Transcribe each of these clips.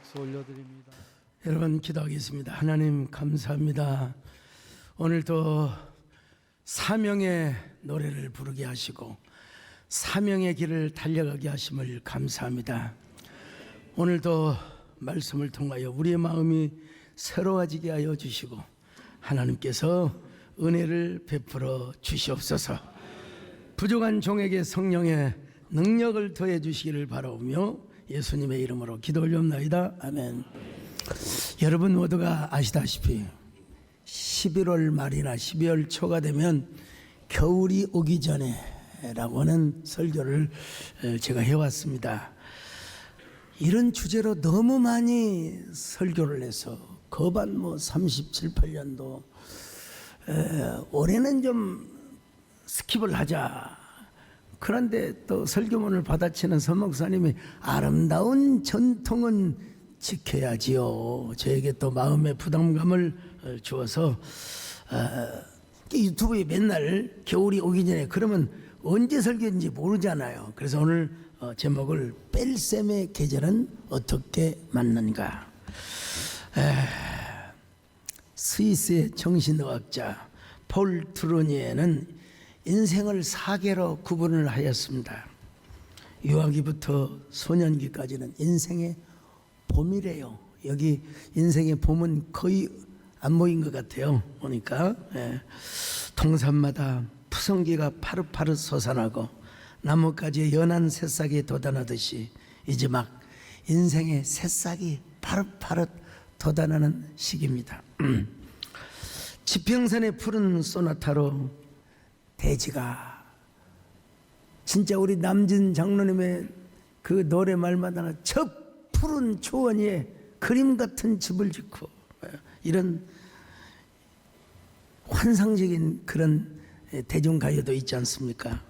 박수 올려드립니다. 여러분 기도하겠습니다. 하나님 감사합니다. 오늘도 사명의 노래를 부르게 하시고 사명의 길을 달려가게 하심을 감사합니다. 오늘도 말씀을 통하여 우리의 마음이 새로워지게 하여 주시고 하나님께서 은혜를 베풀어 주시옵소서. 부족한 종에게 성령의 능력을 더해 주시기를 바라오며 예수님의 이름으로 기도 올려옵나이다. 아멘. 여러분 모두가 아시다시피 11월 말이나 12월 초가 되면 겨울이 오기 전에 라고 하는 설교를 제가 해왔습니다. 이런 주제로 너무 많이 설교를 해서 거반 37, 8년도 올해는 좀 스킵을 하자. 그런데 또 설교문을 받아치는 서목사님이 아름다운 전통은 지켜야지요. 저에게 또 마음의 부담감을 주어서 유튜브에 맨날 겨울이 오기 전에 그러면 언제 설교인지 모르잖아요. 그래서 오늘 제목을 뺄셈의 계절은 어떻게 맞는가. 스위스의 정신의학자 폴 트루니에는 인생을 4개로 구분을 하였습니다. 유아기부터 소년기까지는 인생의 봄이래요. 여기 인생의 봄은 거의 안 모인 것 같아요. 보니까 동산마다 푸성기가 파릇파릇 솟아나고 나뭇가지에 연한 새싹이 돋아나듯이 이제 막 인생의 새싹이 파릇파릇 돋아나는 시기입니다. 지평선의 푸른 소나타로 대지가 진짜 우리 남진 장로님의 그 노래 말마다 저 푸른 초원 위에 그림 같은 집을 짓고 이런 환상적인 그런 대중가요도 있지 않습니까?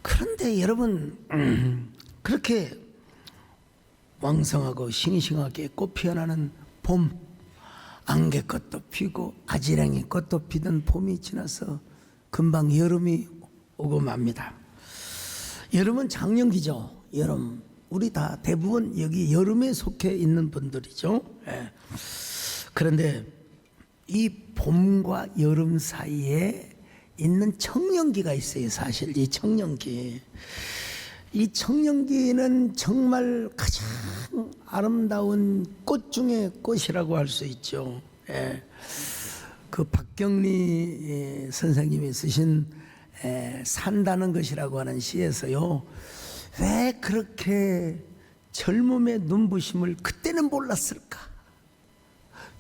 그런데 여러분 그렇게 왕성하고 싱싱하게 꽃 피어나는 봄, 안개꽃도 피고 아지랑이 꽃도 피던 봄이 지나서 금방 여름이 오고 맙니다. 여름은 장년기죠. 여름 우리 다 대부분 여기 여름에 속해 있는 분들이죠. 예. 그런데 이 봄과 여름 사이에 있는 청년기가 있어요. 사실 이 청년기, 이 청년기는 정말 가장 아름다운 꽃 중에 꽃이라고 할 수 있죠. 예. 그 박경리 선생님이 쓰신 산다는 것이라고 하는 시에서요, 왜 그렇게 젊음의 눈부심을 그때는 몰랐을까?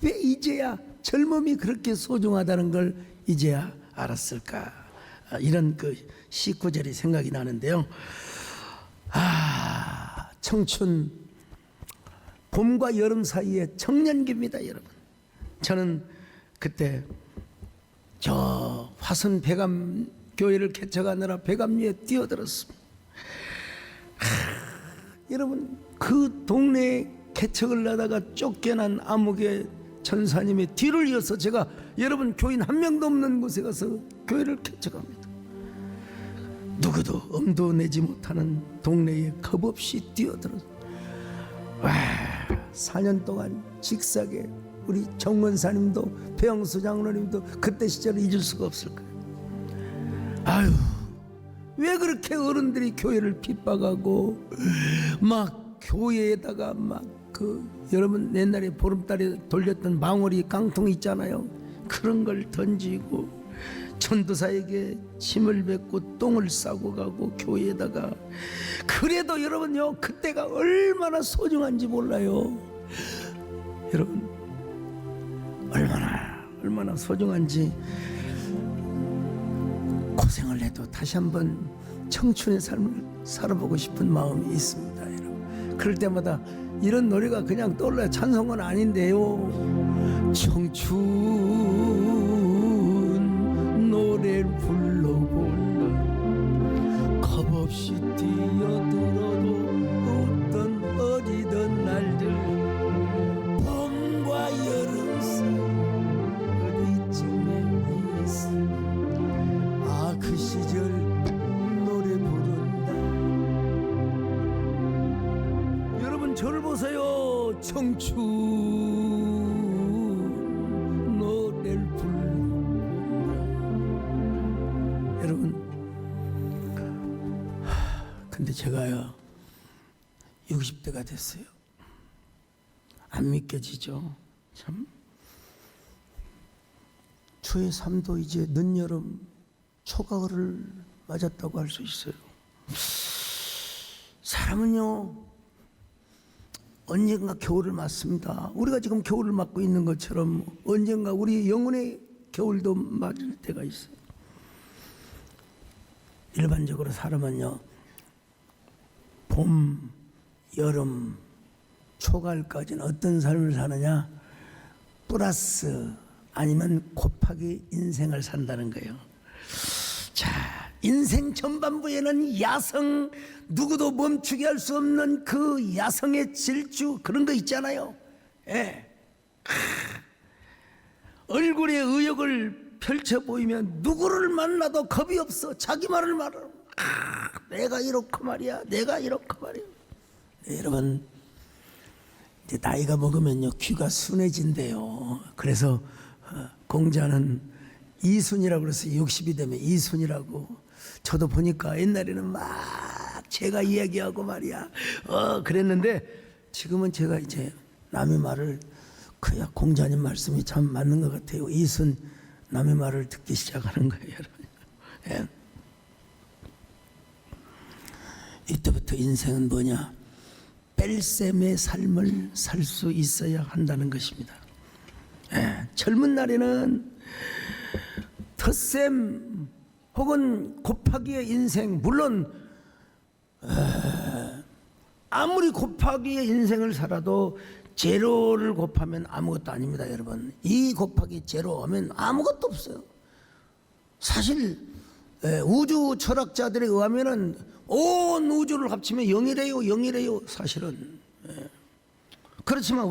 왜 이제야 젊음이 그렇게 소중하다는 걸 이제야 알았을까? 이런 그 시구절이 생각이 나는데요. 청춘, 봄과 여름 사이에 청년기입니다, 여러분. 저는 그때 저 화순 배감 교회를 개척하느라 배감리에 뛰어들었습니다. 여러분, 그 동네에 개척을 하다가 쫓겨난 암흑의 전사님의 뒤를 이어서 제가 여러분 교인 한 명도 없는 곳에 가서 교회를 개척합니다. 누구도 엄도 내지 못하는 동네에 겁없이 뛰어들어서 4년 동안 직사게 우리 정원사님도 배영수 장로님도 그때 시절을 잊을 수가 없을 거예요. 아유, 왜 그렇게 어른들이 교회를 핍박하고 막 교회에다가 막 그 여러분 옛날에 보름달에 돌렸던 망오리 깡통 있잖아요. 그런 걸 던지고 전도사에게 침을 뱉고 똥을 싸고 가고 교회에다가. 그래도 여러분요, 그때가 얼마나 소중한지 몰라요. 여러분, 얼마나 소중한지. 고생을 해도 다시 한번 청춘의 삶을 살아보고 싶은 마음이 있습니다, 여러분. 그럴 때마다 이런 노래가 그냥 떠올라요. 찬송은 아닌데요. 청춘 노래를 불러볼라. 겁없이 뛰어들어도 어떤 어리던 날들, 봄과 여름 사이 어디쯤에 있어. 그 시절 노래 부른다. 여러분, 저를 보세요. 청춘 노래를 부른다. 여러분, 근데 제가요 60대가 됐어요. 안 믿겨지죠? 참, 주의 삶도 이제 늦여름 초가을을 맞았다고 할 수 있어요. 사람은요, 언젠가 겨울을 맞습니다. 우리가 지금 겨울을 맞고 있는 것처럼 언젠가 우리 영혼의 겨울도 맞을 때가 있어요. 일반적으로 사람은요, 봄, 여름, 초가을까지는 어떤 삶을 사느냐? 플러스 아니면 곱하기 인생을 산다는 거예요. 자, 인생 전반부에는 야성, 누구도 멈추게 할 수 없는 그 야성의 질주, 그런 거 있잖아요. 예. 얼굴에 의욕을 펼쳐 보이면 누구를 만나도 겁이 없어. 자기 말을 말하고, 내가 이렇고 말이야, 내가 이렇고 말이야. 네, 여러분, 이제 나이가 먹으면요 귀가 순해진대요. 그래서 공자는 이순이라고 그랬어요. 60이 되면 이순이라고. 저도 보니까 옛날에는 막 제가 이야기하고 말이야 그랬는데, 지금은 제가 이제 남의 말을, 그야 공자님 말씀이 참 맞는 것 같아요. 이순, 남의 말을 듣기 시작하는 거예요, 여러분. 예. 이때부터 인생은 뭐냐? 뺄셈의 삶을 살 수 있어야 한다는 것입니다. 예. 젊은 날에는 덧셈 혹은 곱하기의 인생, 물론 아무리 곱하기의 인생을 살아도 제로를 곱하면 아무것도 아닙니다, 여러분. 2 곱하기 제로 하면 아무것도 없어요. 사실 우주 철학자들에 의하면은 온 우주를 합치면 0이래요, 0이래요, 사실은. 그렇지만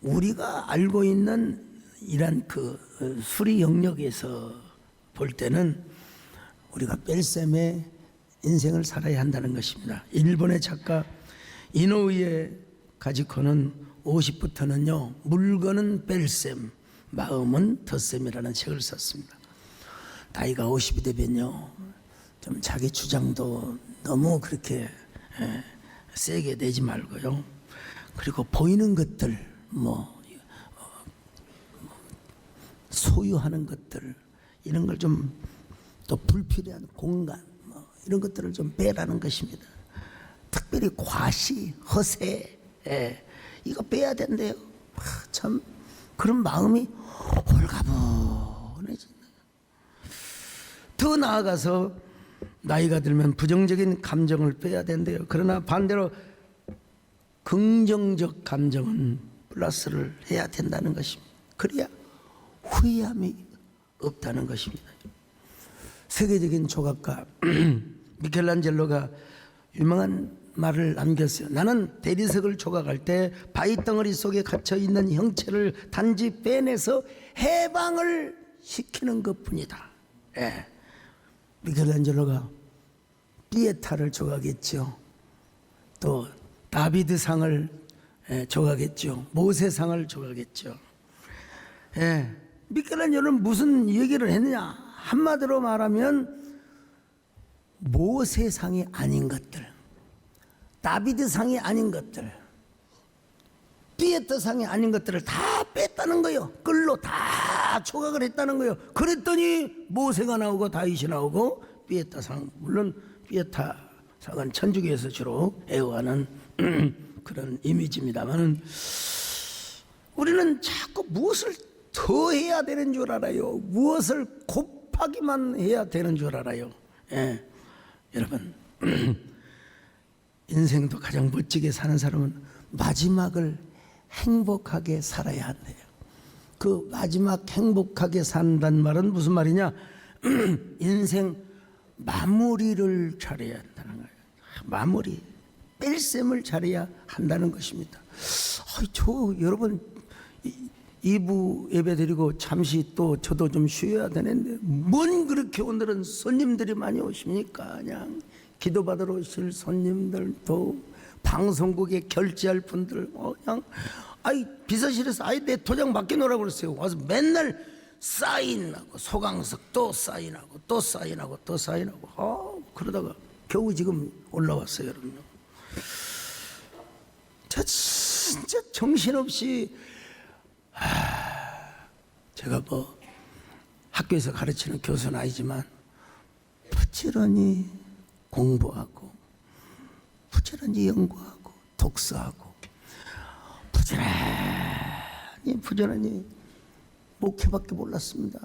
우리가 알고 있는 이런 그 수리 영역에서 볼 때는 우리가 뺄셈의 인생을 살아야 한다는 것입니다. 일본의 작가 이노우에 가지코는 50부터는요, 물건은 뺄셈, 마음은 덧셈이라는 책을 썼습니다. 나이가 50이 되면요, 좀 자기 주장도 너무 그렇게 세게 내지 말고요. 그리고 보이는 것들, 소유하는 것들, 이런 걸 좀, 또 불필요한 공간, 이런 것들을 좀 빼라는 것입니다. 특별히 과시, 허세, 이거 빼야 된대요. 참 그런 마음이 홀가분해진다. 더 나아가서 나이가 들면 부정적인 감정을 빼야 된대요. 그러나 반대로 긍정적 감정은 플러스를 해야 된다는 것입니다. 그래야 후회함이 없다는 것입니다. 세계적인 조각가 미켈란젤로가 유명한 말을 남겼어요. 나는 대리석을 조각할 때 바위 덩어리 속에 갇혀 있는 형체를 단지 빼내서 해방을 시키는 것뿐이다. 미켈란젤로가 피에타를 조각했죠. 또 다비드상을 조각했죠. 모세상을 조각했죠. 미켈란젤로는 무슨 얘기를 했느냐? 한마디로 말하면 모세상이 아닌 것들, 다비드상이 아닌 것들, 피에타상이 아닌 것들을 다 뺐다는 거예요. 끌로 다 조각을 했다는 거예요. 그랬더니 모세가 나오고 다윗이 나오고 피에타상, 물론 피에타상은 천주교에서 주로 애호하는 그런 이미지입니다만은, 우리는 자꾸 무엇을 더 해야 되는 줄 알아요. 무엇을 곱하기만 해야 되는 줄 알아요. 여러분, 인생도 가장 멋지게 사는 사람은 마지막을 행복하게 살아야 한대요. 그 마지막 행복하게 산다는 말은 무슨 말이냐? 인생 마무리를 잘해야 한다는 거예요. 마무리, 뺄셈을 잘해야 한다는 것입니다. 여러분 2부 예배 드리고 잠시 또 저도 좀 쉬어야 되는데, 뭔 그렇게 오늘은 손님들이 많이 오십니까? 그냥 기도받으러 오실 손님들도, 방송국에 결제할 분들, 그냥 비서실에서 내 도장 맡겨놓으라고 그랬어요. 와서 맨날 사인하고, 소강석 또 사인하고 또 사인하고 또 사인하고, 그러다가 겨우 지금 올라왔어요. 여러분, 저 진짜 정신없이, 제가 학교에서 가르치는 교수는 아니지만 부지런히 공부하고 부지런히 연구하고 독서하고 부지런히 목회밖에 몰랐습니다.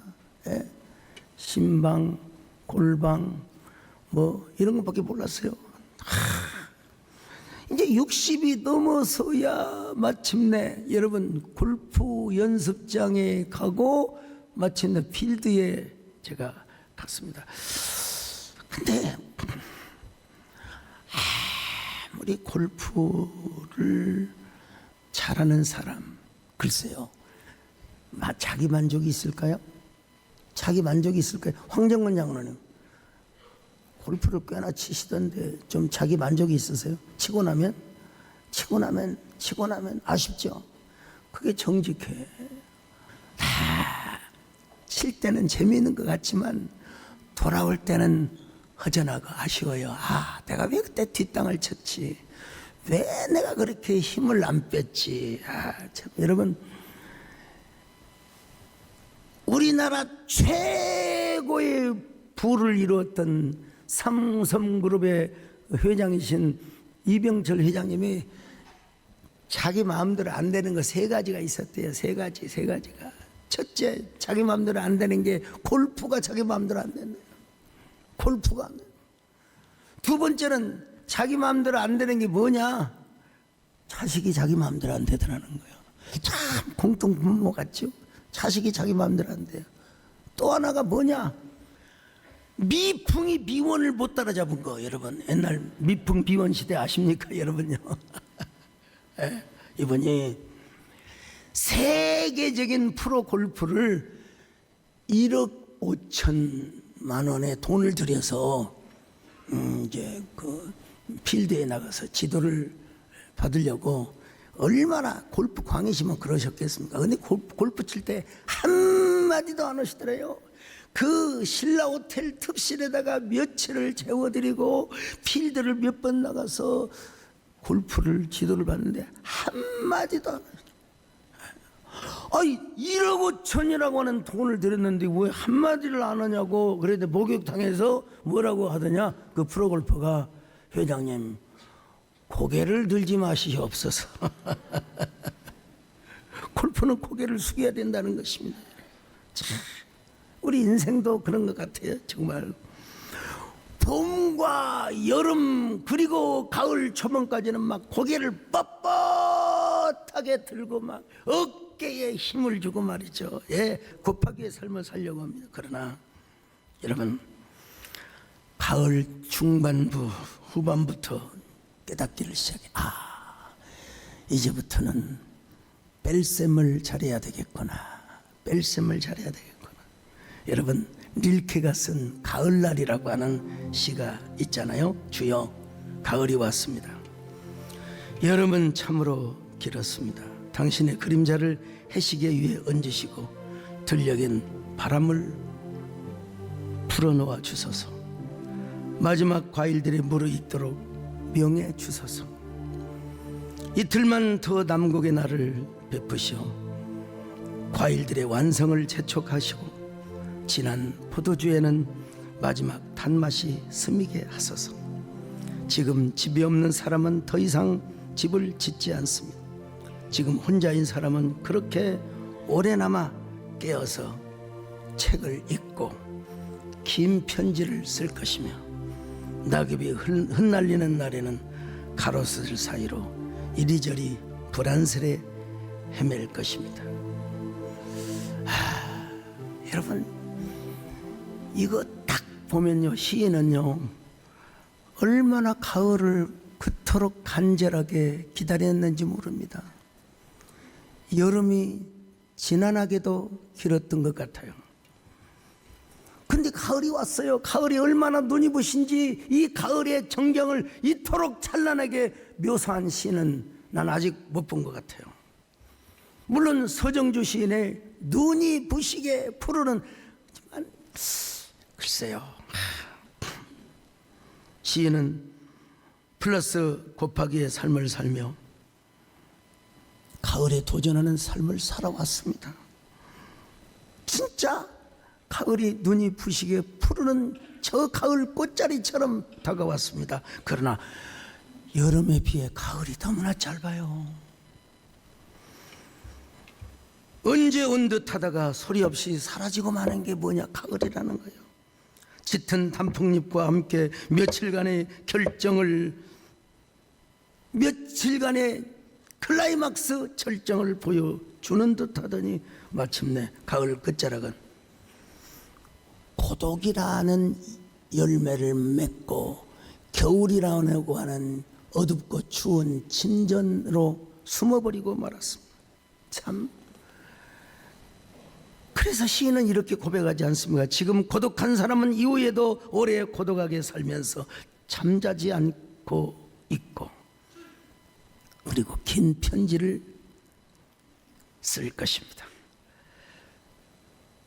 신방, 골방 이런 것밖에 몰랐어요. 이제 60이 넘어서야 마침내 여러분 골프 연습장에 가고 마침내 필드에 제가 갔습니다. 근데 아무리 골프를 잘하는 사람, 글쎄요, 자기 만족이 있을까요? 자기 만족이 있을까요? 황정근 장로님 골프를 꽤나 치시던데 좀 자기 만족이 있으세요? 치고 나면 아쉽죠? 그게 정직해. 다 칠 때는 재미있는 것 같지만 돌아올 때는 허전하고 아쉬워요. 내가 왜 그때 뒷땅을 쳤지? 왜 내가 그렇게 힘을 안 뺐지? 참, 여러분, 우리나라 최고의 부를 이루었던 삼성그룹의 회장이신 이병철 회장님이 자기 마음대로 안 되는 거 3가지가 있었대요. 3가지가. 첫째, 자기 마음대로 안 되는 게 골프가 자기 마음대로 안 된대요. 골프가 안 돼요. 두 번째는 자기 마음대로 안 되는 게 뭐냐? 자식이 자기 마음대로 안 되더라는 거예요. 참 공통분모 같죠? 자식이 자기 마음대로 안 돼요. 또 하나가 뭐냐? 미풍이 미원을 못 따라잡은 거. 여러분, 옛날 미풍 비원 시대 아십니까? 여러분요. 이분이 세계적인 프로 골프를 1억 5천만 원의 돈을 들여서 이제 그 필드에 나가서 지도를 받으려고 얼마나 골프 광이시면 그러셨겠습니까? 근데 골프 칠 때 한마디도 안 하시더래요. 그 신라 호텔 특실에다가 며칠을 재워드리고 필드를 몇 번 나가서 골프를 지도를 받는데 한마디도 안 하시더래요. 아니 1억 5천이라고 하는 돈을 들였는데 왜 한마디를 안 하냐고. 그래도 목욕탕에서 뭐라고 하더냐, 그 프로골퍼가, 회장님 고개를 들지 마시옵소서. 골프는 고개를 숙여야 된다는 것입니다. 참, 우리 인생도 그런 것 같아요. 정말 봄과 여름 그리고 가을 초봄까지는 막 고개를 뻣뻣하게 들고 막 어깨에 힘을 주고 말이죠. 예, 곱하기의 삶을 살려고 합니다. 그러나 여러분, 가을 중반부 후반부터 깨닫기를 시작해. 이제부터는 뺄셈을 잘해야 되겠구나. 뺄셈을 잘해야 되겠구나. 여러분, 릴케가 쓴 가을날이라고 하는 시가 있잖아요. 주여, 가을이 왔습니다. 여름은 참으로 길었습니다. 당신의 그림자를 해시계 위에 얹으시고 들녘엔 바람을 불어넣어 주소서. 마지막 과일들이 무르익도록 명해 주소서. 이틀만 더 남곡의 날을 베푸시오. 과일들의 완성을 재촉하시고 진한 포도주에는 마지막 단맛이 스미게 하소서. 지금 집이 없는 사람은 더 이상 집을 짓지 않습니다. 지금 혼자인 사람은 그렇게 오래나마 깨어서 책을 읽고 긴 편지를 쓸 것이며, 낙엽이 흩날리는 날에는 가로수들 사이로 이리저리 불안스레 헤맬 것입니다. 여러분, 이거 딱 보면요, 시인은요 얼마나 가을을 그토록 간절하게 기다렸는지 모릅니다. 여름이 지난하게도 길었던 것 같아요. 근데 가을이 왔어요. 가을이 얼마나 눈이 부신지 이 가을의 정경을 이토록 찬란하게 묘사한 시는 난 아직 못 본 것 같아요. 물론 서정주 시인의 눈이 부시게 푸르는, 글쎄요, 시인은 플러스 곱하기의 삶을 살며 가을에 도전하는 삶을 살아왔습니다. 진짜 가을이 눈이 부시게 푸르는 저 가을 꽃자리처럼 다가왔습니다. 그러나 여름에 비해 가을이 너무나 짧아요. 언제 온 듯 하다가 소리 없이 사라지고 마는 게 뭐냐, 가을이라는 거예요. 짙은 단풍잎과 함께 며칠간의 클라이막스 절정을 보여주는 듯 하더니 마침내 가을 끝자락은 고독이라는 열매를 맺고 겨울이라고 하는 어둡고 추운 진전으로 숨어버리고 말았습니다. 참, 그래서 시인은 이렇게 고백하지 않습니까? 지금 고독한 사람은 이후에도 오래 고독하게 살면서 잠자지 않고 있고, 그리고 긴 편지를 쓸 것입니다.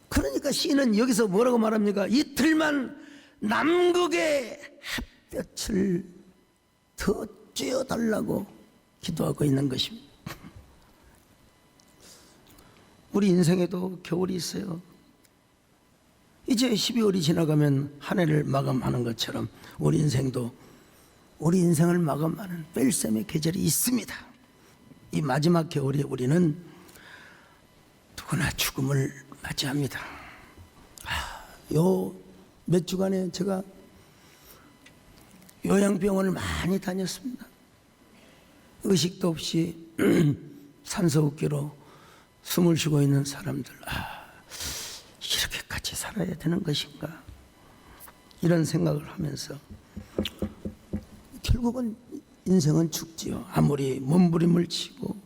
그러니까 시인은 여기서 뭐라고 말합니까? 이틀만 남극의 햇볕을 더 쬐어달라고 기도하고 있는 것입니다. 우리 인생에도 겨울이 있어요. 이제 12월이 지나가면 한 해를 마감하는 것처럼 우리 인생도 우리 인생을 마감하는 뺄셈의 계절이 있습니다. 이 마지막 겨울에 우리는 누구나 죽음을 맞이합니다. 요 몇 주간에 제가 요양병원을 많이 다녔습니다. 의식도 없이 산소호흡기로 숨을 쉬고 있는 사람들, 이렇게까지 살아야 되는 것인가, 이런 생각을 하면서 결국은 인생은 죽지요. 아무리 몸부림을 치고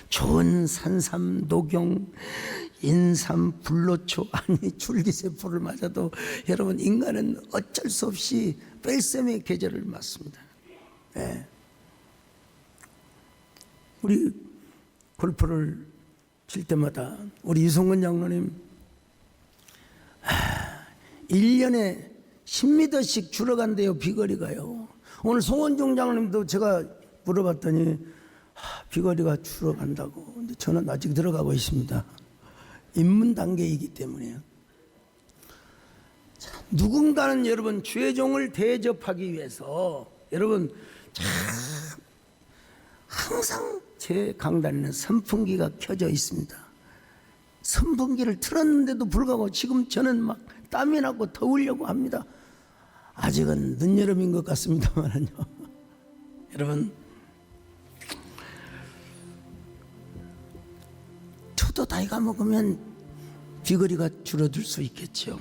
좋은 산삼, 녹용 인삼, 불로초, 아니 줄기세포를 맞아도 여러분 인간은 어쩔 수 없이 뺄셈의 계절을 맞습니다. 네. 우리 골프를 칠 때마다 우리 이성근 장로님 1년에 10m씩 줄어간대요. 비거리가요. 오늘 송원종 장로님도 제가 물어봤더니 비거리가 줄어간다고. 근데 저는 아직 들어가고 있습니다. 입문 단계이기 때문에요. 자, 누군가는 여러분 주의 종을 대접하기 위해서 여러분 참 항상 제 강단에는 선풍기가 켜져 있습니다. 선풍기를 틀었는데도 불구하고 지금 저는 막 땀이 나고 더우려고 합니다. 아직은 늦여름인 것 같습니다만요. 여러분, 저도 나이가 먹으면 비거리가 줄어들 수 있겠죠.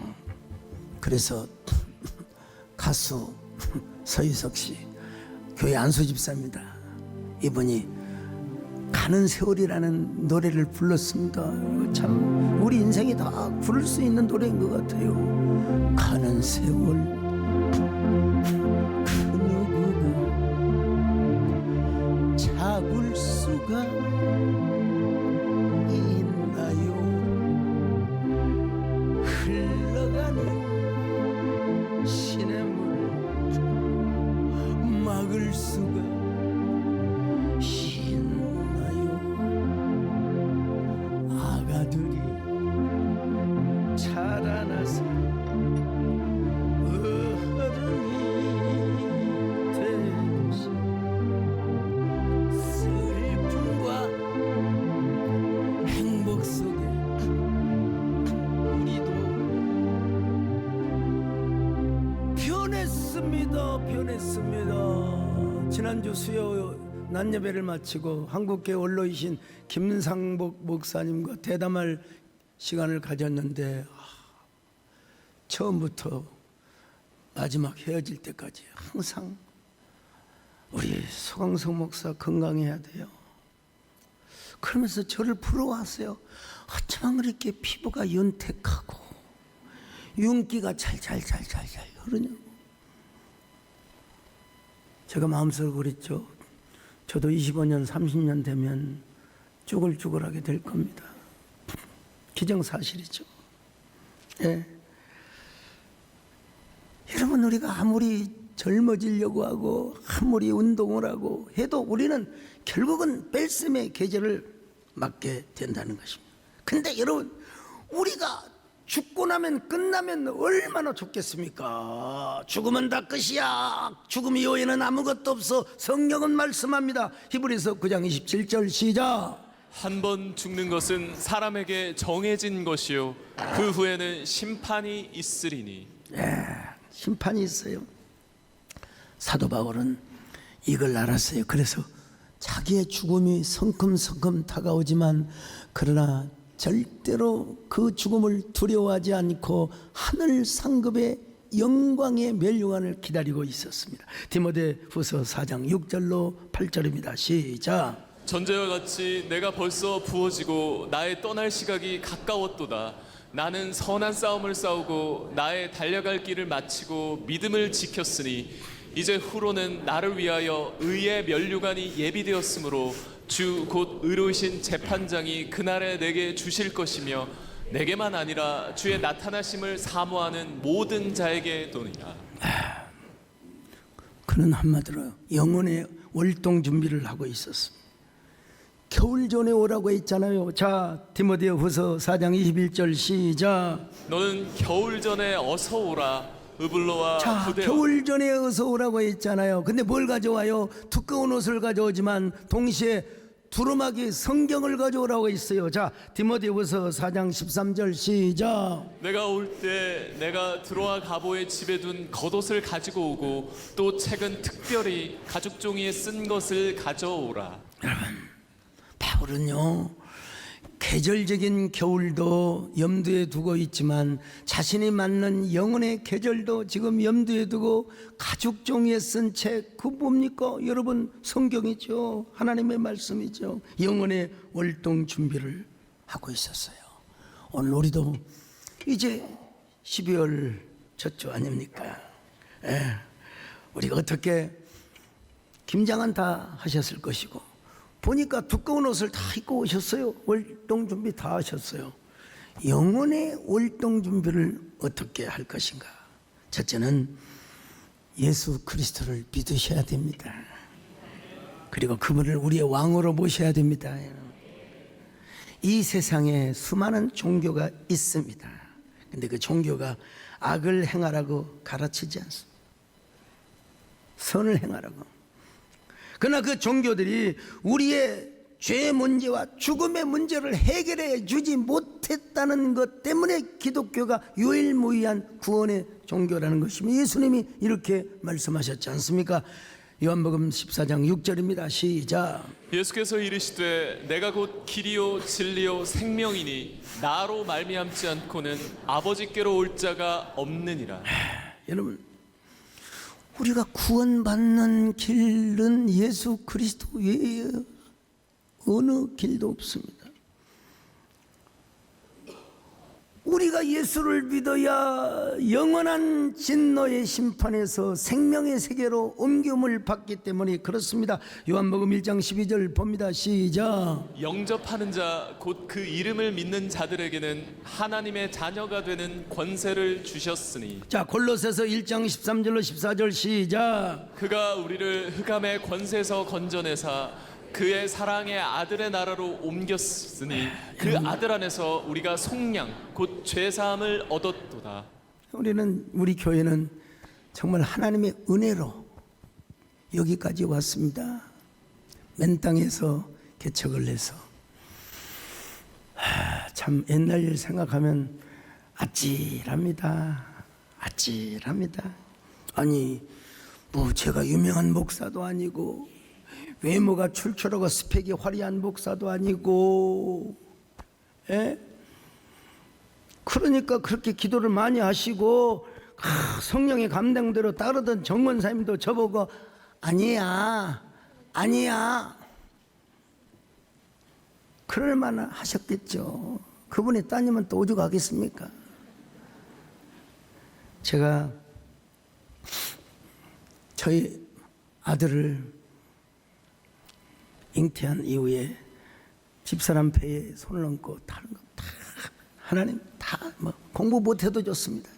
그래서 가수 서유석 씨, 교회 안수 집사입니다. 이분이 가는 세월이라는 노래를 불렀습니다. 이거 참 우리 인생이 다 부를 수 있는 노래인 것 같아요. 가는 세월 그 누구가 잡을 수가 있나요? 흘러가는 시냇물을 막을 수가 아가들이 자라나서 어른이 되듯이 슬픔과 행복 속에 우리도 변했습니다. 지난주 수요 낮 예배를 마치고 한국교회 원로이신 김상복 목사님과 대담할 시간을 가졌는데 처음부터 마지막 헤어질 때까지 항상 우리 소강석 목사 건강해야 돼요. 그러면서 저를 부러워하세요. 어쩌면 그렇게 피부가 윤택하고 윤기가 잘잘잘잘잘 흐르냐고. 제가 마음속으로 그랬죠. 저도 25년, 30년 되면 쭈글쭈글하게 될 겁니다. 기정사실이죠. 예. 여러분, 우리가 아무리 젊어지려고 하고 아무리 운동을 하고 해도 우리는 결국은 뺄셈의 계절을 맞게 된다는 것입니다. 근데 여러분, 우리가 죽고 나면 끝나면 얼마나 좋겠습니까? 죽으면 다 끝이야. 죽음 이후에는 아무것도 없어. 성경은 말씀합니다. 히브리서 9장 27절 시작. 한 번 죽는 것은 사람에게 정해진 것이요 그 후에는 심판이 있으리니. 심판이 있어요. 사도 바울은 이걸 알았어요. 그래서 자기의 죽음이 성큼성큼 다가오지만 그러나 절대로 그 죽음을 두려워하지 않고 하늘 상급의 영광의 멸류관을 기다리고 있었습니다. 디모데후서 4장 6절로 8절입니다. 시작. 전제와 같이 내가 벌써 부어지고 나의 떠날 시각이 가까웠도다. 나는 선한 싸움을 싸우고 나의 달려갈 길을 마치고 믿음을 지켰으니 이제 후로는 나를 위하여 의의 면류관이 예비되었으므로 주 곧 의로우신 재판장이 그날에 내게 주실 것이며 내게만 아니라 주의 나타나심을 사모하는 모든 자에게 도니라. 그는 한마디로 영혼의 월동 준비를 하고 있었습니다. 겨울 전에 오라고 했잖아요. 자, 디모데후서 4장 21절 시작. 너는 겨울 전에 어서 오라. 으블로와 자, 부대와 겨울 전에 어서 오라고 했잖아요. 근데 뭘 가져와요? 두꺼운 옷을 가져오지만 동시에 두루마기 성경을 가져오라고 했어요. 자, 디모데후서 4장 13절 시작. 내가 올 때 내가 드로아 가보의 집에 둔 겉옷을 가지고 오고 또 책은 특별히 가죽 종이에 쓴 것을 가져오라. 여러분, 바울은요 계절적인 겨울도 염두에 두고 있지만 자신이 맞는 영혼의 계절도 지금 염두에 두고 가죽 종이에 쓴 책, 그 뭡니까? 여러분, 성경이죠. 하나님의 말씀이죠. 영혼의 월동 준비를 하고 있었어요. 오늘 우리도 이제 12월 첫주 아닙니까? 예. 우리가 어떻게 김장은 다 하셨을 것이고 보니까 두꺼운 옷을 다 입고 오셨어요. 월동 준비 다 하셨어요. 영혼의 월동 준비를 어떻게 할 것인가? 첫째는 예수 그리스도를 믿으셔야 됩니다. 그리고 그분을 우리의 왕으로 모셔야 됩니다. 이 세상에 수많은 종교가 있습니다. 근데 그 종교가 악을 행하라고 가르치지 않습니다. 선을 행하라고. 그러나 그 종교들이 우리의 죄의 문제와 죽음의 문제를 해결해 주지 못했다는 것 때문에 기독교가 유일무이한 구원의 종교라는 것입니다. 예수님이 이렇게 말씀하셨지 않습니까? 요한복음 14장 6절입니다. 시작. 예수께서 이르시되 내가 곧 길이요 진리요 생명이니 나로 말미암지 않고는 아버지께로 올 자가 없느니라. 여러분, 우리가 구원받는 길은 예수 그리스도 외에 어느 길도 없습니다. 우리가 예수를 믿어야 영원한 진노의 심판에서 생명의 세계로 옮김을 받기 때문에 그렇습니다. 요한복음 1장 12절 봅니다. 시작. 영접하는 자 곧 그 이름을 믿는 자들에게는 하나님의 자녀가 되는 권세를 주셨으니. 자, 골로새서 1장 13절로 14절 시작. 그가 우리를 흑암의 권세에서 건져내사 그의 사랑의 아들의 나라로 옮겼으니 그 아들 안에서 우리가 속량 곧 죄사함을 얻었도다. 우리 교회는 정말 하나님의 은혜로 여기까지 왔습니다. 맨 땅에서 개척을 해서 참 옛날 일 생각하면 아찔합니다. 아찔합니다. 아니 뭐 제가 유명한 목사도 아니고 외모가 출출하고 스펙이 화려한 목사도 아니고, 예? 그러니까 그렇게 기도를 많이 하시고 성령의 감동대로 따르던 정원사님도 저보고 아니야 그럴 만은 하셨겠죠. 그분이 따님은 또 오죽하겠습니까? 제가 저희 아들을 잉태한 이후에 집사람 배에 손을 얹고 다른 거 다 하나님 다 뭐 공부 못해도 좋습니다.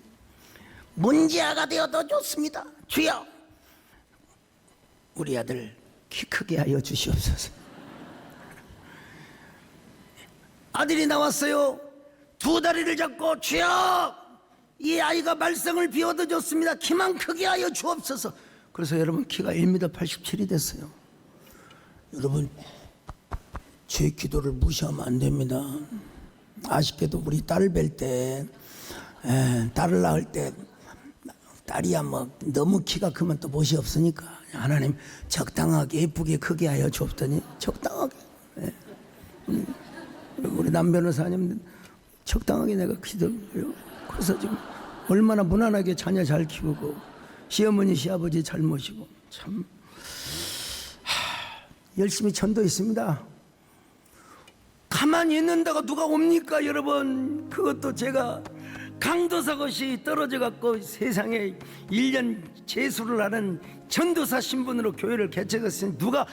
문제아가 되어도 좋습니다. 주여 우리 아들 키 크게 하여 주시옵소서. 아들이 나왔어요. 두 다리를 잡고 주여 이 아이가 말썽을 비워도 좋습니다. 키만 크게 하여 주옵소서. 그래서 여러분 키가 1m 87이 됐어요. 여러분 제 기도를 무시하면 안 됩니다. 아쉽게도 우리 딸을 뵐 때 딸을 낳을 때 딸이야 뭐 너무 키가 크면 또 멋이 없으니까 하나님 적당하게 예쁘게 크게 하여 주옵더니 적당하게 우리 남 변호사님 적당하게 내가 기도해요. 그래서 지금 얼마나 무난하게 자녀 잘 키우고 시어머니 시아버지 잘 모시고 참 열심히 전도했습니다. 가만히 있는다고 누가 옵니까 여러분? 그것도 제가 강도사것이 떨어져 갖고 세상에 1년 재수를 하는 전도사 신분으로 교회를 개척했으니 누가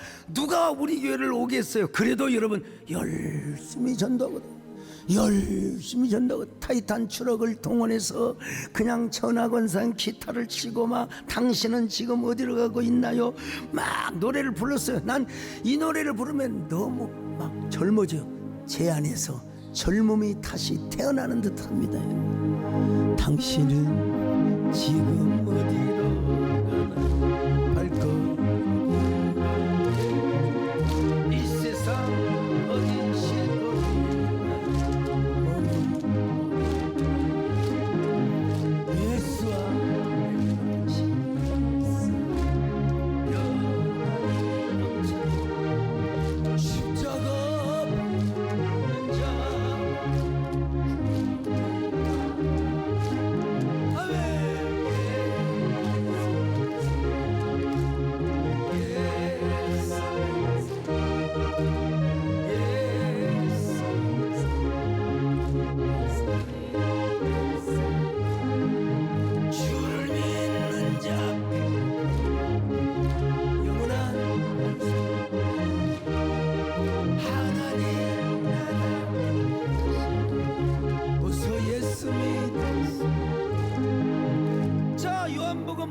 우리 교회를 오겠어요? 그래도 여러분 열심히 전도하거든. 열심히 전도하고 타이탄 추럭을 동원해서 그냥 전학원상 기타를 치고 막 당신은 지금 어디로 가고 있나요? 막 노래를 불렀어요. 난 이 노래를 부르면 너무 막 젊어져요. 제 안에서 젊음이 다시 태어나는 듯합니다. 당신은 지금 어디로 가나 발걸음 이 세상 어디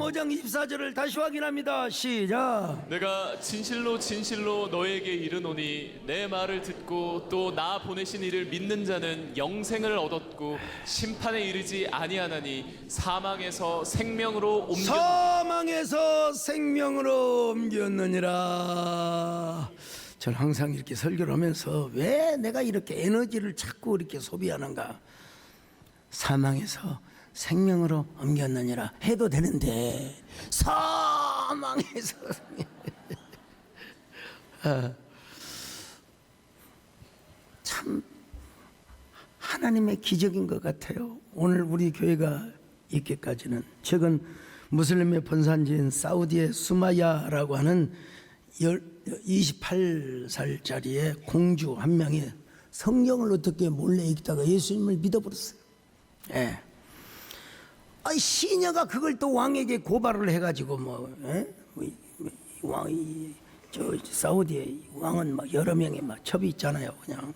5장 24절을 다시 확인합니다. 시작. 내가 진실로 진실로 너에게 이르노니 내 말을 듣고 또 나 보내신 이를 믿는 자는 영생을 얻었고 심판에 이르지 아니하나니 사망에서 생명으로 옮겼. 사망에서 생명으로 옮겼느니라. 저는 항상 이렇게 설교를 하면서 왜 내가 이렇게 에너지를 자꾸 이렇게 소비하는가. 사망에서 생명으로 옮겼느니라 해도 되는데 사망에서 참 하나님의 기적인 것 같아요. 오늘 우리 교회가 있기까지는 최근 무슬림의 본산지인 사우디의 수마야라고 하는 28살짜리의 공주 한 명이 성경을 어떻게 몰래 읽다가 예수님을 믿어버렸어요. 예. 시녀가 그걸 또 왕에게 고발을 해가지고 저 사우디의 왕은 막 여러 명의 막 첩이 있잖아요. 그냥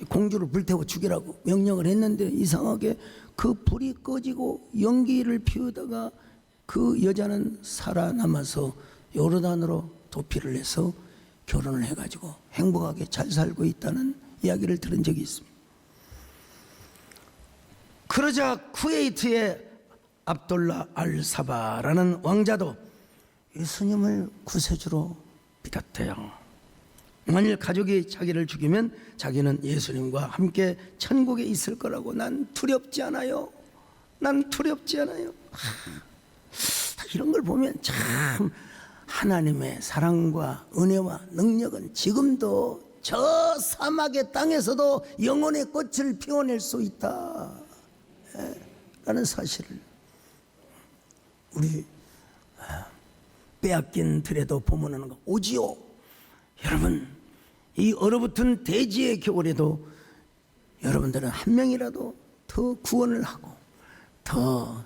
공주를 불태워 죽이라고 명령을 했는데 이상하게 그 불이 꺼지고 연기를 피우다가 그 여자는 살아남아서 요르단으로 도피를 해서 결혼을 해가지고 행복하게 잘 살고 있다는 이야기를 들은 적이 있습니다. 그러자 쿠웨이트의 압돌라 알 사바라는 왕자도 예수님을 구세주로 믿었대요. 만일 가족이 자기를 죽이면 자기는 예수님과 함께 천국에 있을 거라고 난 두렵지 않아요. 난 두렵지 않아요. 이런 걸 보면 참 하나님의 사랑과 은혜와 능력은 지금도 저 사막의 땅에서도 영혼의 꽃을 피워낼 수 있다 라는 사실을 우리 빼앗긴 들에도 보면은 오지요. 여러분, 이 얼어붙은 대지의 겨울에도 여러분들은 한 명이라도 더 구원을 하고 더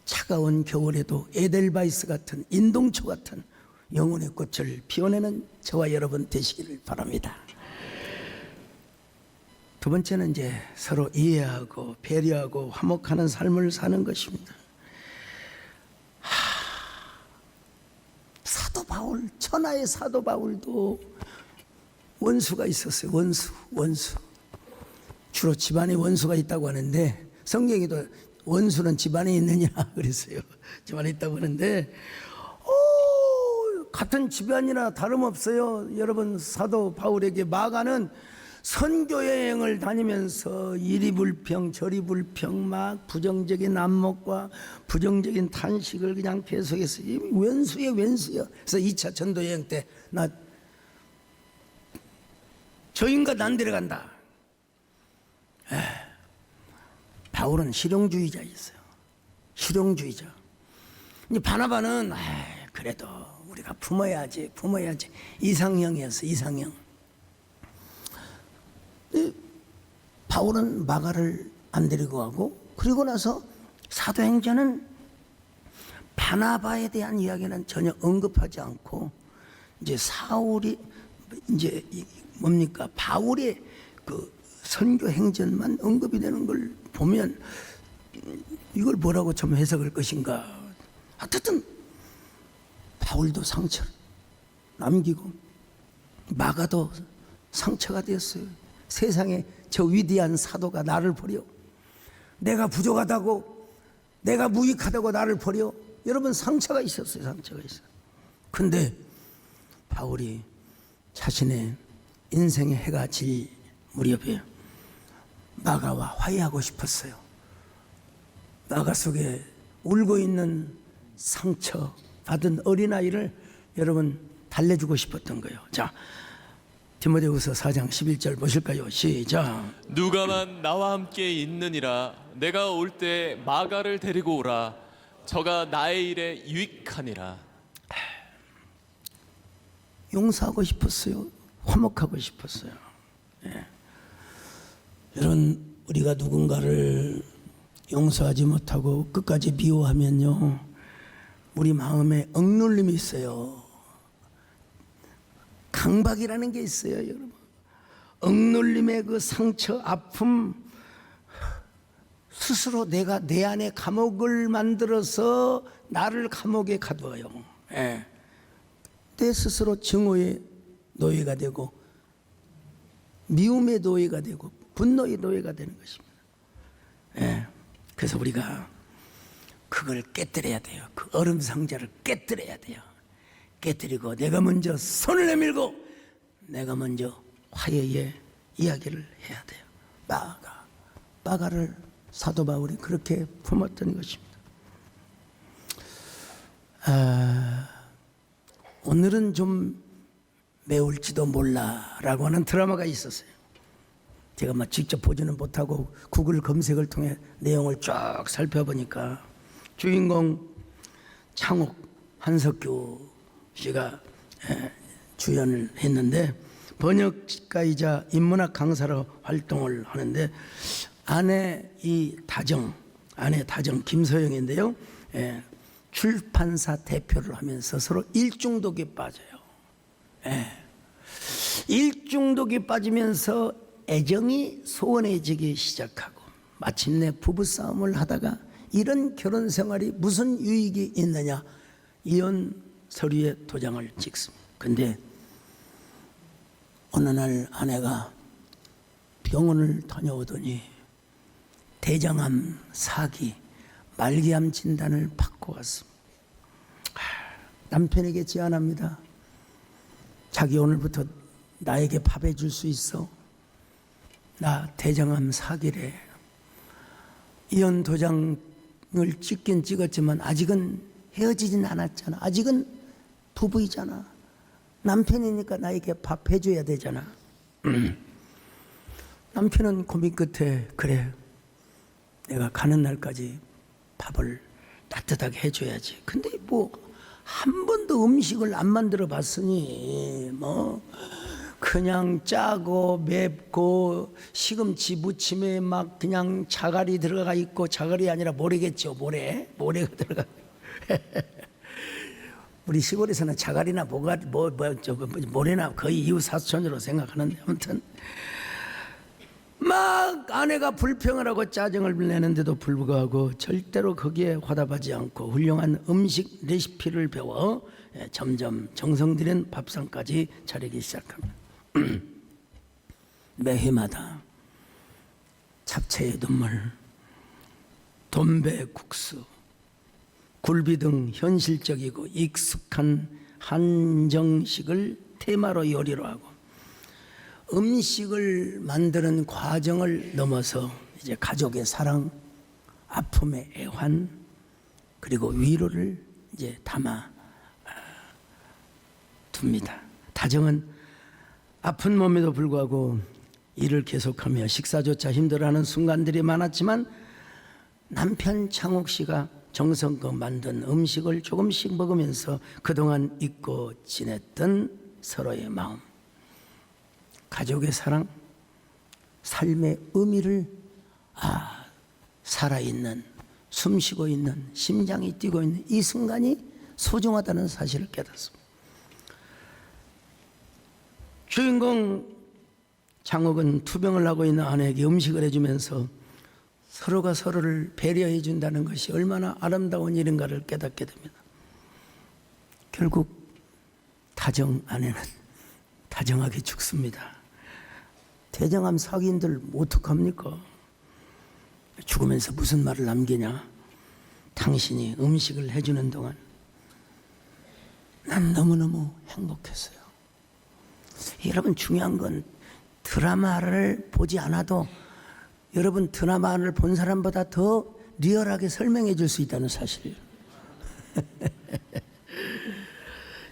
차가운 겨울에도 에델바이스 같은 인동초 같은 영혼의 꽃을 피워내는 저와 여러분 되시기를 바랍니다. 두 번째는 이제 서로 이해하고 배려하고 화목하는 삶을 사는 것입니다. 사도 바울, 천하의 사도 바울도 원수가 있었어요. 원수. 주로 집안에 원수가 있다고 하는데 성경에도 원수는 집안에 있느냐 그랬어요. 집안에 있다고 하는데 같은 집안이나 다름없어요. 여러분, 사도 바울에게 마가는 선교 여행을 다니면서 이리 불평 저리 불평 막 부정적인 안목과 부정적인 탄식을 그냥 계속했어요. 웬수야. 그래서 2차 전도 여행 때 나 저 인간 안 데려간다. 바울은 실용주의자였어요. 실용주의자. 이제 바나바는 그래도 우리가 품어야지. 이상형이었어. 이상형. 바울은 마가를 안 데리고 가고, 그리고 나서 사도행전은 바나바에 대한 이야기는 전혀 언급하지 않고 이제 사울이 이제 뭡니까 바울의 그 선교 행전만 언급이 되는 걸 보면 이걸 뭐라고 좀 해석할 것인가. 어쨌든 바울도 상처를 남기고 마가도 상처가 되었어요. 세상에 저 위대한 사도가 나를 버려, 내가 부족하다고, 내가 무익하다고 나를 버려. 여러분, 상처가 있었어요. 상처가 있어요. 근데 바울이 자신의 인생의 해가 질 무렵에 마가와 화해하고 싶었어요. 마가 속에 울고 있는 상처 받은 어린아이를 여러분 달래주고 싶었던 거예요. 자, 디모데후서 4장 11절 보실까요? 시작. 누가만 나와 함께 있느니라. 내가 올 때 마가를 데리고 오라. 저가 나의 일에 유익하니라. 용서하고 싶었어요. 화목하고 싶었어요. 예. 여러분, 우리가 누군가를 용서하지 못하고 끝까지 미워하면요, 우리 마음에 억눌림이 있어요. 강박이라는 게 있어요, 여러분. 억눌림의 그 상처, 아픔, 스스로 내가 내 안에 감옥을 만들어서 나를 감옥에 가두어요. 예. 내 스스로 증오의 노예가 되고 미움의 노예가 되고 분노의 노예가 되는 것입니다. 예. 그래서 우리가 그걸 깨뜨려야 돼요. 그 얼음 상자를 깨뜨려야 돼요. 깨뜨리고 내가 먼저 손을 내밀고 내가 먼저 화해의 이야기를 해야 돼요. 빠가를 사도 바울이 그렇게 품었던 것입니다. 오늘은 좀 매울지도 몰라라고 하는 드라마가 있었어요. 제가 막 직접 보지는 못하고 구글 검색을 통해 내용을 쫙 살펴보니까 주인공 창옥 한석규 씨가 주연을 했는데 번역가이자 인문학 강사로 활동을 하는데 아내 다정 김서영인데요. 출판사 대표를 하면서 서로 일중독에 빠져요. 일중독에 빠지면서 애정이 소원해지기 시작하고 마침내 부부싸움을 하다가 이런 결혼 생활이 무슨 유익이 있느냐 이혼 서류에 도장을 찍습니다. 근데 어느 날 아내가 병원을 다녀오더니 대장암 4기 말기암 진단을 받고 왔습니다. 남편에게 제안합니다. 자기 오늘부터 나에게 밥 해줄 수 있어? 나 대장암 4기래. 이혼 도장을 찍긴 찍었지만 아직은 헤어지진 않았잖아. 아직은 부부이잖아. 남편이니까 나에게 밥 해줘야 되잖아. 남편은 고민 끝에 그래 내가 가는 날까지 밥을 따뜻하게 해줘야지. 근데 뭐 한 번도 음식을 안 만들어 봤으니 뭐 그냥 짜고 맵고 시금치 무침에 막 그냥 자갈이 들어가 있고 자갈이 아니라 모래겠죠. 모래가 들어가. 우리 시골에서는 자갈이나 모래나 거의 이웃 사촌으로 생각하는데 아무튼 막 아내가 불평을 하고 짜증을 내는데도 불구하고 절대로 거기에 화답하지 않고 훌륭한 음식 레시피를 배워 점점 정성 들인 밥상까지 차리기 시작합니다. 매해마다 잡채의 눈물, 돈배 국수, 굴비 등 현실적이고 익숙한 한정식을 테마로 요리로 하고 음식을 만드는 과정을 넘어서 이제 가족의 사랑, 아픔의 애환, 그리고 위로를 이제 담아 둡니다. 다정은 아픈 몸에도 불구하고 일을 계속하며 식사조차 힘들어하는 순간들이 많았지만 남편 창옥 씨가 정성껏 만든 음식을 조금씩 먹으면서 그동안 잊고 지냈던 서로의 마음, 가족의 사랑, 삶의 의미를 살아있는, 숨쉬고 있는, 심장이 뛰고 있는 이 순간이 소중하다는 사실을 깨닫습니다. 주인공 장옥은 투병을 하고 있는 아내에게 음식을 해주면서 서로가 서로를 배려해 준다는 것이 얼마나 아름다운 일인가를 깨닫게 됩니다. 결국 다정 아내는 다정하게 죽습니다. 대장암 사기인들 어떡합니까? 죽으면서 무슨 말을 남기냐? 당신이 음식을 해주는 동안 난 너무너무 행복했어요. 여러분 중요한 건 드라마를 보지 않아도 여러분 드라마를 본 사람보다 더 리얼하게 설명해 줄 수 있다는 사실.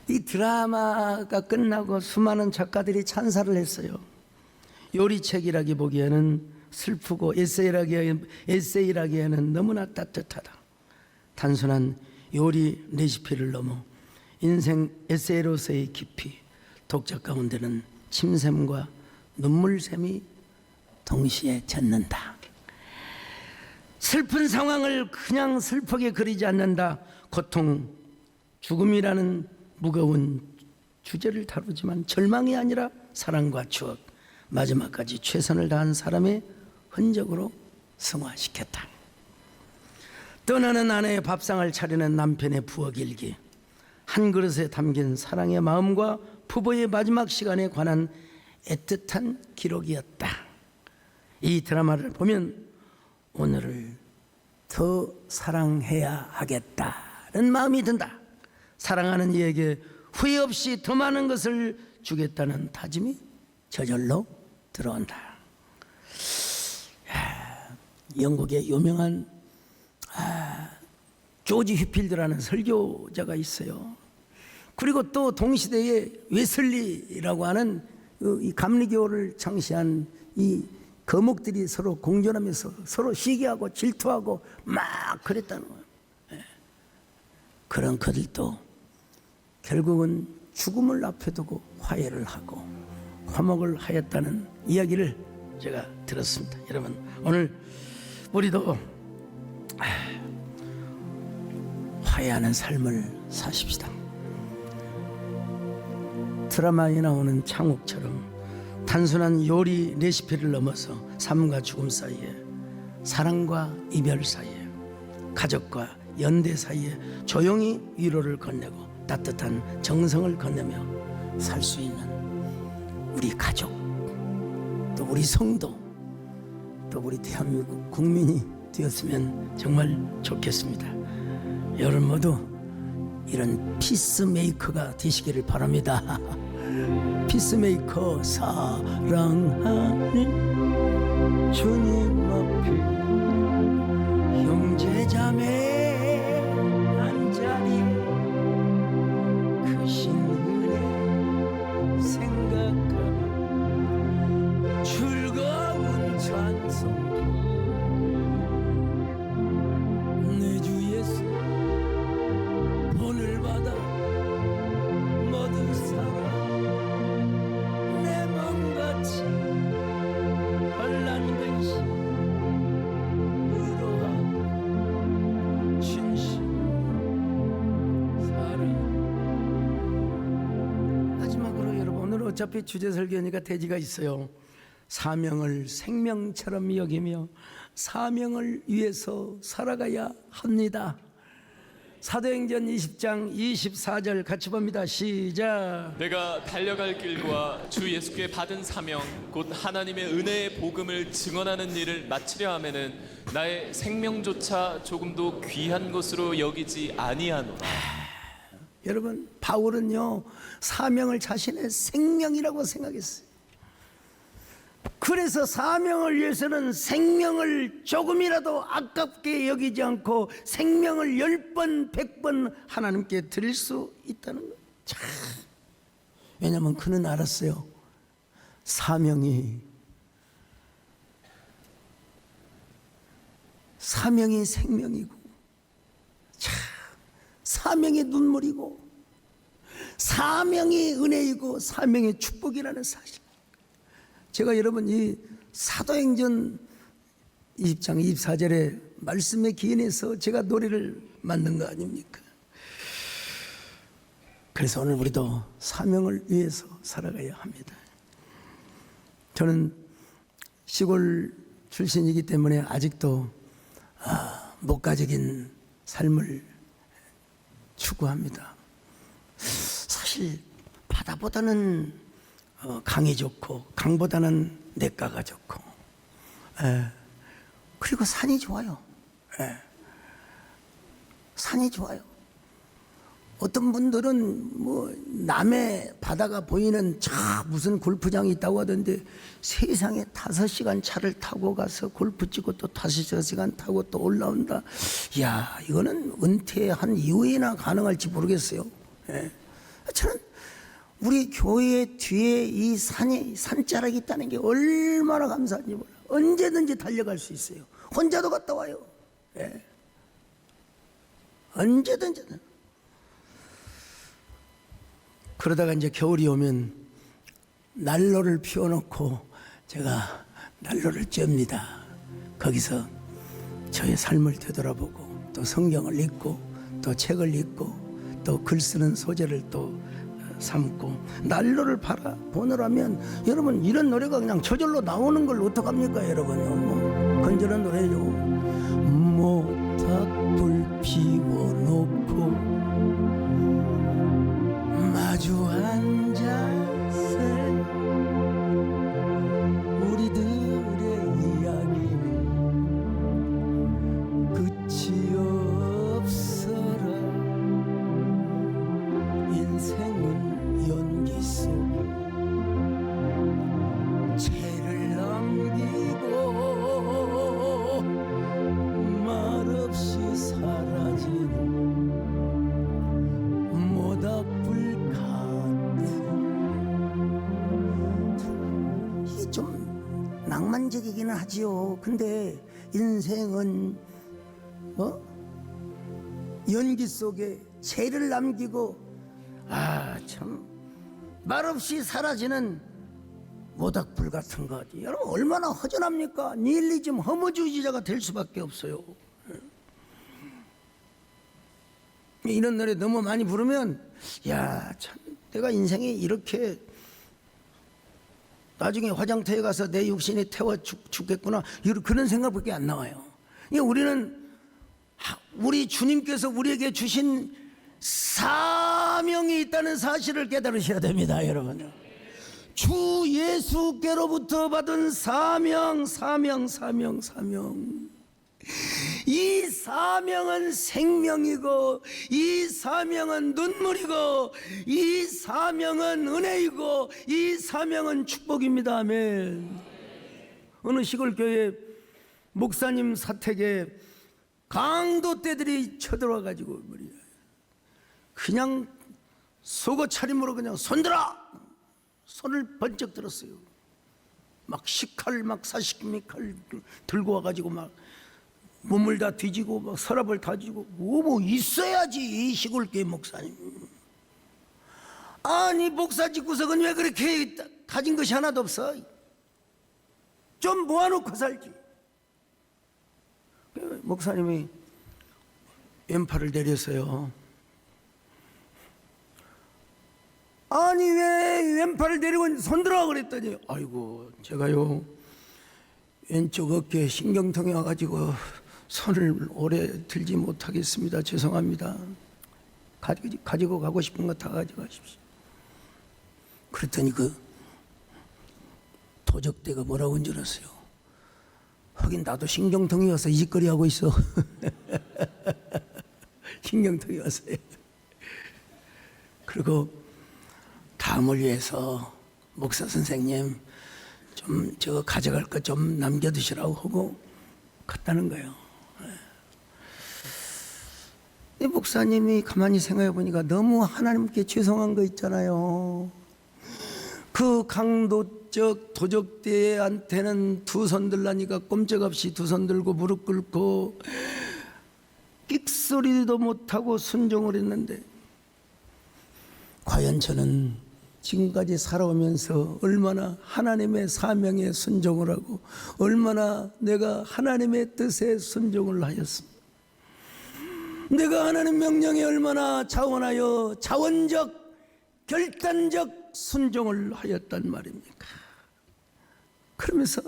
이 드라마가 끝나고 수많은 작가들이 찬사를 했어요. 요리책이라기 보기에는 슬프고 에세이라기에는 너무나 따뜻하다. 단순한 요리 레시피를 넘어 인생 에세이로서의 깊이, 독자 가운데는 침샘과 눈물샘이 동시에 젖는다. 슬픈 상황을 그냥 슬프게 그리지 않는다. 고통, 죽음이라는 무거운 주제를 다루지만 절망이 아니라 사랑과 추억, 마지막까지 최선을 다한 사람의 흔적으로 승화시켰다. 떠나는 아내의 밥상을 차리는 남편의 부엌일기, 한 그릇에 담긴 사랑의 마음과 부부의 마지막 시간에 관한 애틋한 기록이었다. 이 드라마를 보면 오늘을 더 사랑해야 하겠다는 마음이 든다. 사랑하는 이에게 후회 없이 더 많은 것을 주겠다는 다짐이 저절로 들어온다. 영국의 유명한 조지 휘필드라는 설교자가 있어요. 그리고 또 동시대에 웨슬리라고 하는 이 감리교를 창시한 이 거목들이 서로 공존하면서 서로 시기하고 질투하고 막 그랬다는 거예요. 그런 그들도 결국은 죽음을 앞에 두고 화해를 하고 화목을 하였다는 이야기를 제가 들었습니다. 여러분, 오늘 우리도 화해하는 삶을 사십시다. 드라마에 나오는 창욱처럼 단순한 요리 레시피를 넘어서 삶과 죽음 사이에, 사랑과 이별 사이에, 가족과 연대 사이에 조용히 위로를 건네고 따뜻한 정성을 건네며 살 수 있는 우리 가족, 또 우리 성도, 또 우리 대한민국 국민이 되었으면 정말 좋겠습니다. 여러분 모두 이런 피스메이커가 되시기를 바랍니다. 피스메이커, 사랑하는 주님 앞에 형제자매 한자리 크신 은혜 생각하며 즐거운 찬송 내 주 예수 본을 받아 모두 살아 내 맘같이 혼란 근심 위로하고 진심 사랑. 마지막으로 여러분, 오늘 어차피 주제 설교니까 대지가 있어요. 사명을 생명처럼 여기며 사명을 위해서 살아가야 합니다. 사도행전 20장 24절 같이 봅니다. 시작. 내가 달려갈 길과 주 예수께 받은 사명 곧 하나님의 은혜의 복음을 증언하는 일을 마치려 하면은 나의 생명조차 조금도 귀한 것으로 여기지 아니하노라. 여러분, 바울은요 사명을 자신의 생명이라고 생각했어요. 그래서 사명을 위해서는 생명을 조금이라도 아깝게 여기지 않고 생명을 10번 100번 하나님께 드릴 수 있다는 거예요. 왜냐하면 그는 알았어요. 사명이 생명이고, 사명이 눈물이고, 사명이 은혜이고, 사명이 축복이라는 사실. 제가 여러분 이 사도행전 20장 24절의 말씀에 기인해서 제가 노래를 만든 거 아닙니까? 그래서 오늘 우리도 사명을 위해서 살아가야 합니다. 저는 시골 출신이기 때문에 아직도 목가적인 삶을 추구합니다. 사실 바다보다는 강이 좋고 강보다는 냇가가 좋고, 그리고 산이 좋아요. 산이 좋아요. 어떤 분들은 뭐 남해 바다가 보이는 저 무슨 골프장이 있다고 하던데 세상에 5시간 차를 타고 가서 골프 치고 또 5시간 타고 또 올라온다. 이야, 이거는 은퇴한 이후에나 가능할지 모르겠어요. 저는 우리 교회 뒤에 이 산자락이 있다는 게 얼마나 감사한지 몰라요. 언제든지 달려갈 수 있어요. 혼자도 갔다 와요. 언제든지. 그러다가 이제 겨울이 오면 난로를 피워놓고 제가 난로를 쫍니다. 거기서 저의 삶을 되돌아보고 또 성경을 읽고 또 책을 읽고 또 글 쓰는 소재를 또 삼고 난로를 바라보느라면 여러분 이런 노래가 그냥 저절로 나오는 걸 어떡합니까 여러분? 건전한 노래죠. 못하게 피워놓고 마주 앉았을 우리들의 이야기는 끝이 없어라. 인생은 연기 속에 채를 남기고 말없이 사라지는 모닥불 같은. 이게 좀 낭만적이기는 하지요. 근데 인생은 연기 속에 채를 남기고 참 말없이 사라지는 모닥불 같은 거지. 여러분 얼마나 허전합니까? 니힐리즘 허무주의자가 될 수밖에 없어요. 이런 노래 너무 많이 부르면 참 내가 인생이 이렇게 나중에 화장터에 가서 내 육신이 태워 죽겠구나, 그런 생각밖에 안 나와요. 우리는 우리 주님께서 우리에게 주신 사명이 있다는 사실을 깨달으셔야 됩니다, 여러분. 주 예수께로부터 받은 사명. 이 사명은 생명이고, 이 사명은 눈물이고, 이 사명은 은혜이고, 이 사명은 축복입니다. 아멘. 어느 시골 교회 목사님 사택에 강도떼들이 쳐들어와 가지고 그냥 속옷 차림으로 그냥 손들어! 손을 번쩍 들었어요. 막 식칼, 막 사시미칼 들고 와가지고 막 몸을 다 뒤지고 막 서랍을 다 뒤지고 뭐 있어야지 이 시골교회 목사님. 아니 목사직 구석은 왜 그렇게 가진 것이 하나도 없어? 좀 모아놓고 살지. 목사님이 왼팔을 내렸어요. 아니 왜 왼팔을 내리고 손들어 그랬더니 아이고 제가요 왼쪽 어깨에 신경통이 와가지고 손을 오래 들지 못하겠습니다. 죄송합니다. 가지고 가고 싶은 거 다 가져가십시오. 그랬더니 그 도적대가 뭐라고 한 줄 아세요? 하긴 나도 신경통이 와서 이 짓거리 하고 있어. 신경통이 왔어요. 그리고 다음을 위해서 목사 선생님 좀 저거 가져갈 거 좀 남겨두시라고 하고 갔다는 거예요. 이 목사님이 가만히 생각해 보니까 너무 하나님께 죄송한 거 있잖아요. 그 강도적 도적대한테는 두 손 들라니까 꼼짝없이 두 손 들고 무릎 꿇고 끽소리도 못하고 순종을 했는데, 과연 저는 지금까지 살아오면서 얼마나 하나님의 사명에 순종을 하고 얼마나 내가 하나님의 뜻에 순종을 하였습니다. 내가 하나님 명령에 얼마나 자원하여 자원적 결단적 순종을 하였단 말입니까? 그러면서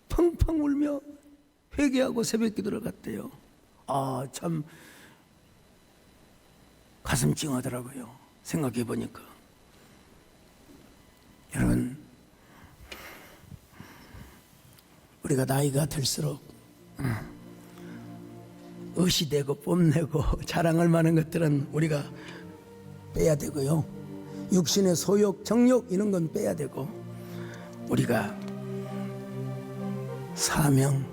펑펑 울며 회개하고 새벽기도를 갔대요. 참 가슴 찡하더라고요. 생각해 보니까. 여러분, 우리가 나이가 들수록 의시되고 뽐내고 자랑할 만한 것들은 우리가 빼야 되고요. 육신의 소욕, 정욕 이런 건 빼야 되고, 우리가 사명,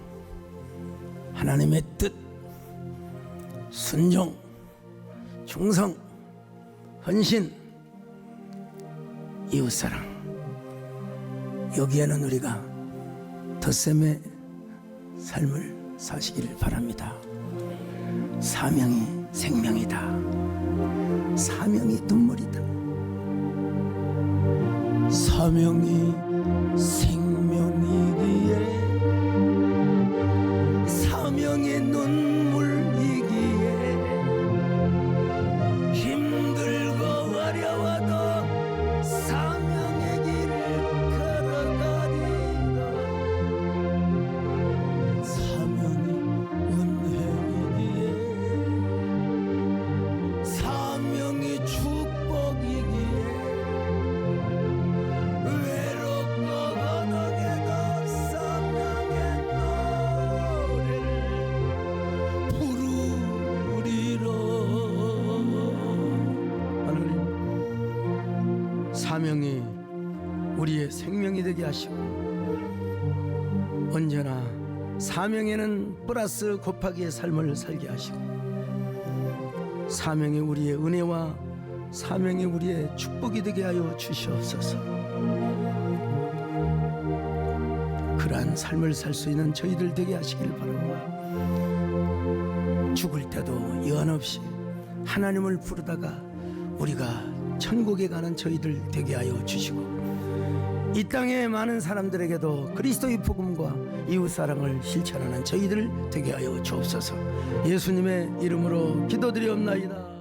하나님의 뜻, 순종, 충성, 헌신, 이웃사랑, 여기에는 우리가 덧셈의 삶을 사시기를 바랍니다. 사명이 생명이다. 사명이 눈물이다. 사명이 생명이기에 사명의 눈물이기에 힘들고 어려워도 사명의 길을 걸어가리라. 사명이 은혜이기에 사명이 우리의 생명이 되게 하시고, 언제나 사명에는 플러스 곱하기의 삶을 살게 하시고, 사명이 우리의 은혜와 사명이 우리의 축복이 되게 하여 주시옵소서. 그러한 삶을 살 수 있는 저희들 되게 하시길 바랍니다. 죽을 때도 여한 없이 하나님을 부르다가 우리가 천국에 가는 저희들 되게 하여 주시고, 이 땅의 많은 사람들에게도 그리스도의 복음과 이웃사랑을 실천하는 저희들 되게 하여 주옵소서. 예수님의 이름으로 기도드리옵나이다.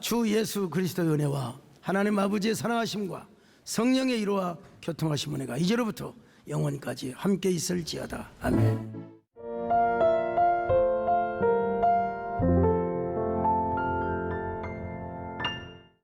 주 예수 그리스도의 은혜와 하나님 아버지의 사랑하심과 성령의 이루와 교통하심 은혜가 이제로부터 영원까지 함께 있을지어다. 아멘.